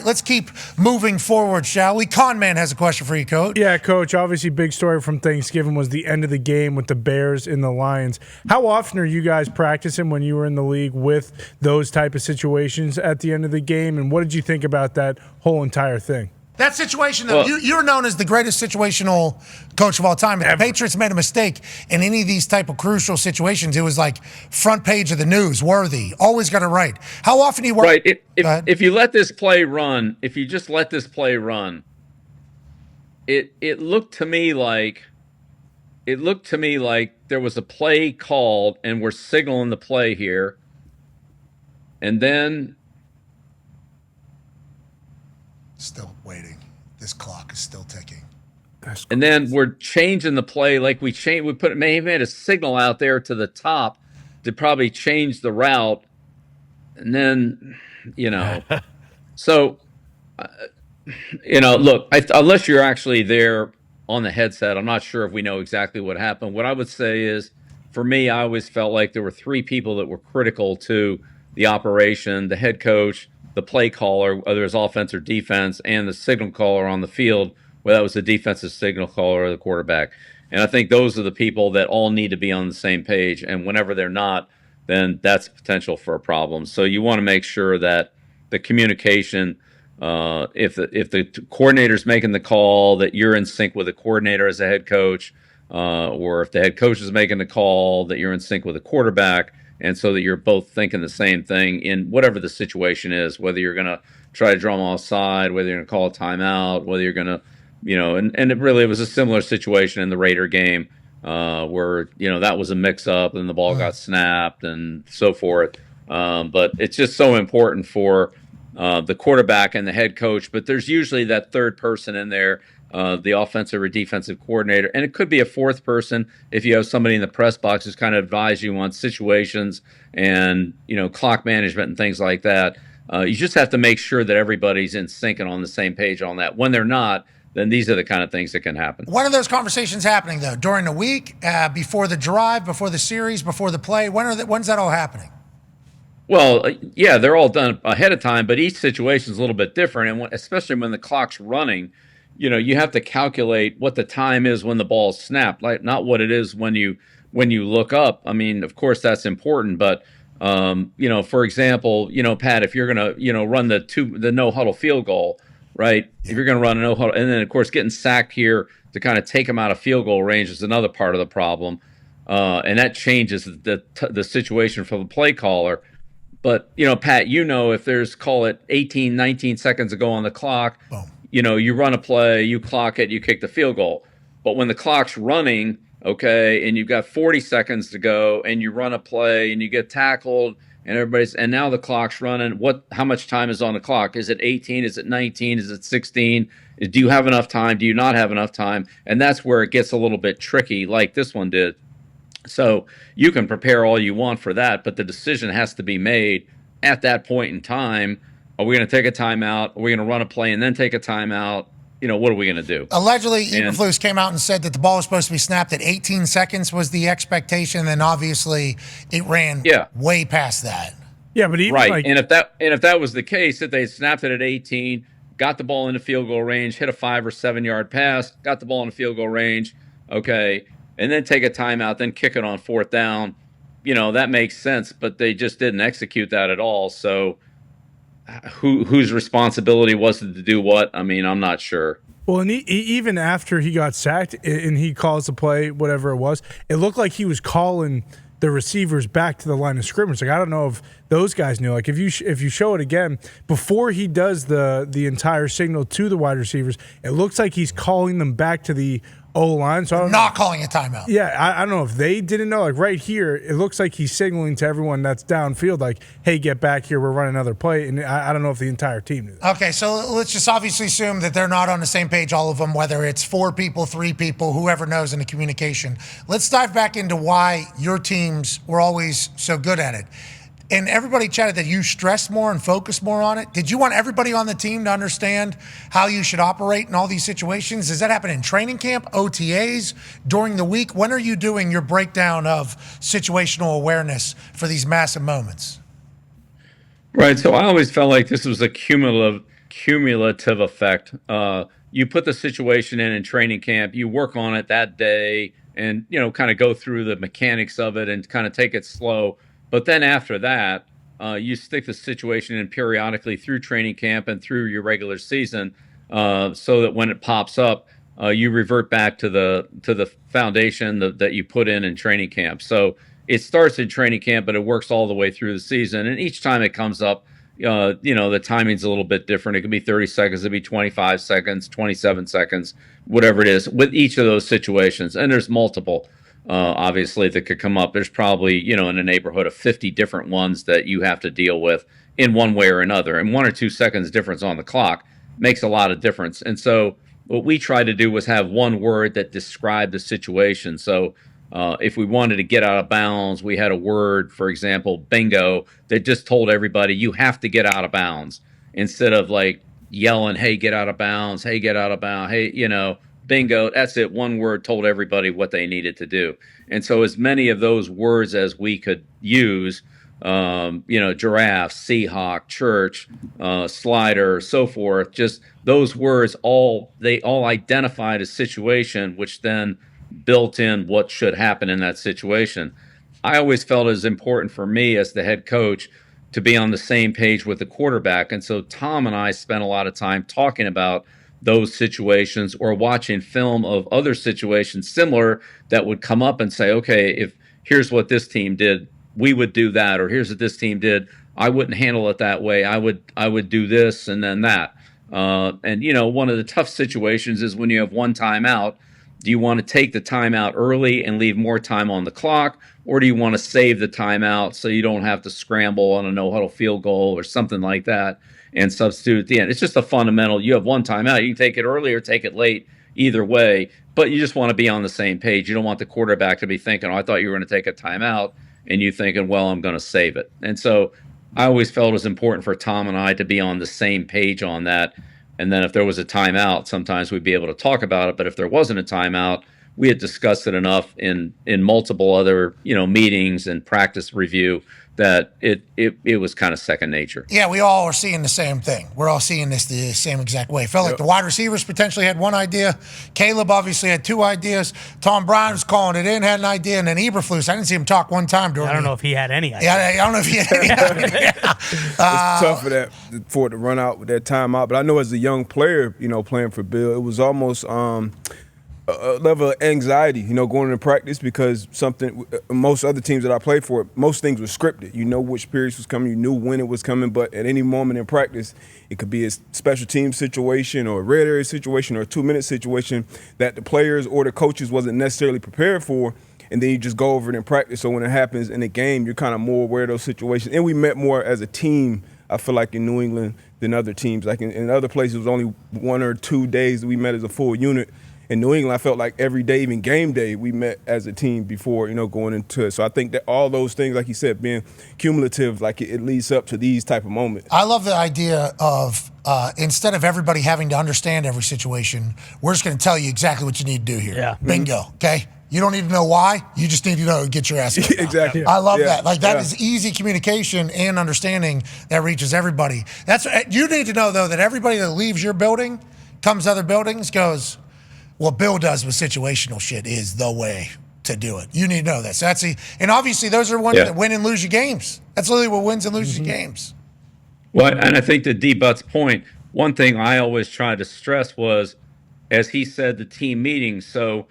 Let's keep moving forward, shall we? Con Man has a question for you, Coach. Yeah, Coach, obviously big story from Thanksgiving was the end of the game with the Bears and the Lions. How often are you guys practicing when you were in the league with those type of situations at the end of the game, and what did you think about that whole entire thing? That situation, though, you're known as the greatest situational coach of all time. If the Patriots made a mistake in any of these type of crucial situations, it was like front page of the news, worthy, always got it right. How often do you work? Right. If you let this play run, if you just let this play run, it looked to me like there was a play called and we're signaling the play here, and then still waiting. This clock is still ticking. And then we're changing the play, like we made a signal out there to the top to probably change the route, and then so look, unless you're actually there on the headset, I'm not sure if we know exactly what happened. What I would say is, for me, I always felt like there were three people that were critical to the operation: the head coach, the play caller, whether it's offense or defense, and the signal caller on the field, whether that was the defensive signal caller or the quarterback. And I think those are the people that all need to be on the same page. And whenever they're not, then that's potential for a problem. So you want to make sure that the communication, if the coordinator's making the call, that you're in sync with the coordinator as a head coach, or if the head coach is making the call, that you're in sync with the quarterback, and so that you're both thinking the same thing in whatever the situation is, whether you're going to try to draw them offside, whether you're going to call a timeout, whether you're going to, and it was a similar situation in the Raider game, where, that was a mix-up and the ball got snapped and so forth. But it's just so important for the quarterback and the head coach. But there's usually that third person in there, the offensive or defensive coordinator. And it could be a fourth person if you have somebody in the press box who's kind of advise you on situations and, clock management and things like that. You just have to make sure that everybody's in sync and on the same page on that. When they're not, then these are the kind of things that can happen. When are those conversations happening, though? During the week, before the drive, before the series, before the play? When's that all happening? Well, yeah, they're all done ahead of time, but each situation is a little bit different. And especially when the clock's running, you have to calculate what the time is when the ball's snapped, like not what it is when you look up. I mean, of course, that's important, but for example, Pat, if you're going to, run the no huddle field goal, right? If you're going to run a no huddle, and then of course getting sacked here to kind of take them out of field goal range is another part of the problem, and that changes the situation for the play caller. But Pat, if there's, call it 18, 19 seconds to go on the clock, boom. You run a play, you clock it, you kick the field goal. But when the clock's running, okay, and you've got 40 seconds to go, and you run a play, and you get tackled, and now the clock's running. How much time is on the clock? Is it 18? Is it 19? Is it 16? Do you have enough time? Do you not have enough time? And that's where it gets a little bit tricky, like this one did. So you can prepare all you want for that, but the decision has to be made at that point in time. Are we going to take a timeout? Are we going to run a play and then take a timeout? What are we going to do? Allegedly, Eberflus came out and said that the ball was supposed to be snapped at 18 seconds was the expectation, and obviously it ran way past that. Yeah, but even right, and if that was the case, if they snapped it at 18, got the ball into field goal range, hit a 5 or 7 yard pass, got the ball in the field goal range, okay, and then take a timeout, then kick it on fourth down, that makes sense, but they just didn't execute that at all. So whose responsibility was it to do what? I mean, I'm not sure. Well, and even after he got sacked and he calls the play, whatever it was, it looked like he was calling the receivers back to the line of scrimmage. Like, I don't know if those guys knew. Like, if you show it again, before he does the entire signal to the wide receivers, it looks like he's calling them back to the O-line. So not calling a timeout. Yeah, I don't know if they didn't know. Like right here, it looks like he's signaling to everyone that's downfield, like, hey, get back here, we're running another play. And I don't know if the entire team knew that. Okay, so let's just obviously assume that they're not on the same page, all of them, whether it's 4 people, 3 people, whoever knows in the communication. Let's dive back into why your teams were always so good at it. And everybody chatted that you stressed more and focused more on it. Did you want everybody on the team to understand how you should operate in all these situations? Does that happen in training camp, OTAs, during the week? When are you doing your breakdown of situational awareness for these massive moments? Right. So I always felt like this was a cumulative cumulative effect. You put the situation in training camp, you work on it that day, and kind of go through the mechanics of it and kind of take it slow. But then after that, you stick the situation in periodically through training camp and through your regular season, so that when it pops up, you revert back to the foundation that you put in training camp. So it starts in training camp, but it works all the way through the season. And each time it comes up, the timing's a little bit different. It could be 30 seconds, it could be 25 seconds, 27 seconds, whatever it is, with each of those situations. And there's multiple, obviously, that could come up. There's probably, in the neighborhood of 50 different ones that you have to deal with in one way or another. And 1 or 2 seconds difference on the clock makes a lot of difference. And so what we tried to do was have one word that described the situation. So if we wanted to get out of bounds, we had a word, for example, bingo, that just told everybody you have to get out of bounds, instead of like yelling, hey, get out of bounds, hey, get out of bounds, hey, bingo. That's it. One word told everybody what they needed to do. And so as many of those words as we could use, giraffe, Seahawk, church, slider, so forth, just those words, they all identified a situation, which then built in what should happen in that situation. I always felt it was important for me as the head coach to be on the same page with the quarterback. And so Tom and I spent a lot of time talking about those situations or watching film of other situations similar that would come up and say, okay, if here's what this team did, we would do that, or here's what this team did, I wouldn't handle it that way. I would do this and then that. And one of the tough situations is when you have one timeout. Do you want to take the timeout early and leave more time on the clock, or do you want to save the timeout so you don't have to scramble on a no-huddle field goal or something like that and substitute at the end? It's just a fundamental. You have one timeout. You can take it early or take it late, either way, but you just want to be on the same page. You don't want the quarterback to be thinking, oh, I thought you were going to take a timeout, and you thinking, well, I'm going to save it. And so I always felt it was important for Tom and I to be on the same page on that. And then if there was a timeout, sometimes we'd be able to talk about it. But if there wasn't a timeout, we had discussed it enough in multiple other meetings and practice review that it was kind of second nature. Yeah, we all are seeing the same thing. We're all seeing this the same exact way. Felt like the wide receivers potentially had one idea. Caleb obviously had two ideas. Tom Bryan was calling it in, had an idea, and then Eberflus, I didn't see him talk one time during. I don't know if he had any idea. Yeah, I don't know if he had any idea. It's tough for it to run out with that timeout. But I know as a young player, playing for Bill, it was almost a level of anxiety, going into practice, because most other teams that I played for, most things were scripted. You know which periods was coming, you knew when it was coming, but at any moment in practice, it could be a special team situation or a red area situation or a 2-minute situation that the players or the coaches wasn't necessarily prepared for, and then you just go over it in practice. So when it happens in the game, you're kind of more aware of those situations. And we met more as a team, I feel like, in New England than other teams. Like in other places, it was only 1 or 2 days that we met as a full unit. In New England, I felt like every day, even game day, we met as a team before, going into it. So I think that all those things, like you said, being cumulative, like it leads up to these type of moments. I love the idea of instead of everybody having to understand every situation, we're just going to tell you exactly what you need to do here. Yeah. Bingo, okay? You don't need to know why. You just need to know to get your ass out. Exactly. I love that. Like, that is easy communication and understanding that reaches everybody. You need to know, though, that everybody that leaves your building, comes to other buildings, goes, what Bill does with situational shit is the way to do it. You need to know that. So and obviously those are ones that win and lose you games. That's literally what wins and loses you games. Well, and I think to D-Butt's point, one thing I always tried to stress was, as he said, the team meetings. So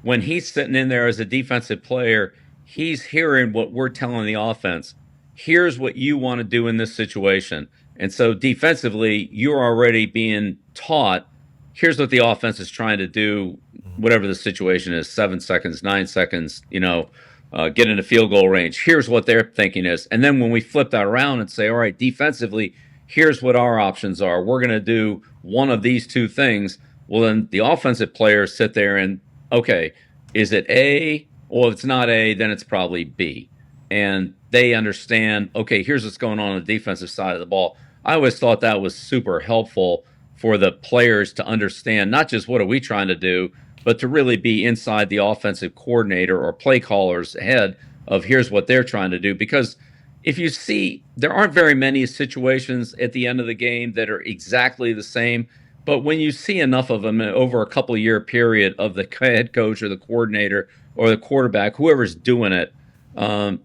when he's sitting in there as a defensive player, he's hearing what we're telling the offense. Here's what you want to do in this situation. And so defensively, you're already being taught, here's what the offense is trying to do, whatever the situation is, 7 seconds, 9 seconds, get into field goal range. Here's what their thinking is. And then when we flip that around and say, all right, defensively, here's what our options are. We're going to do one of these two things. Well, then the offensive players sit there and, okay, is it A? Well, if it's not A, then it's probably B. And they understand, okay, here's what's going on the defensive side of the ball. I always thought that was super helpful for the players to understand not just what are we trying to do, but to really be inside the offensive coordinator or play caller's head of here's what they're trying to do. Because, if you see, there aren't very many situations at the end of the game that are exactly the same. But when you see enough of them over a couple of year period of the head coach or the coordinator or the quarterback, whoever's doing it,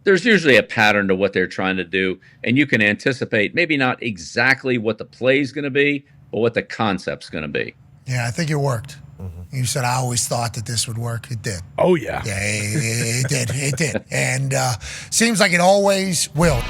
there's usually a pattern to what they're trying to do. And you can anticipate maybe not exactly what the play is going to be, but what the concept's going to be. Yeah, I think it worked. You said, I always thought that this would work. It did. Oh, yeah. Yeah, it did. It did. And seems like it always will.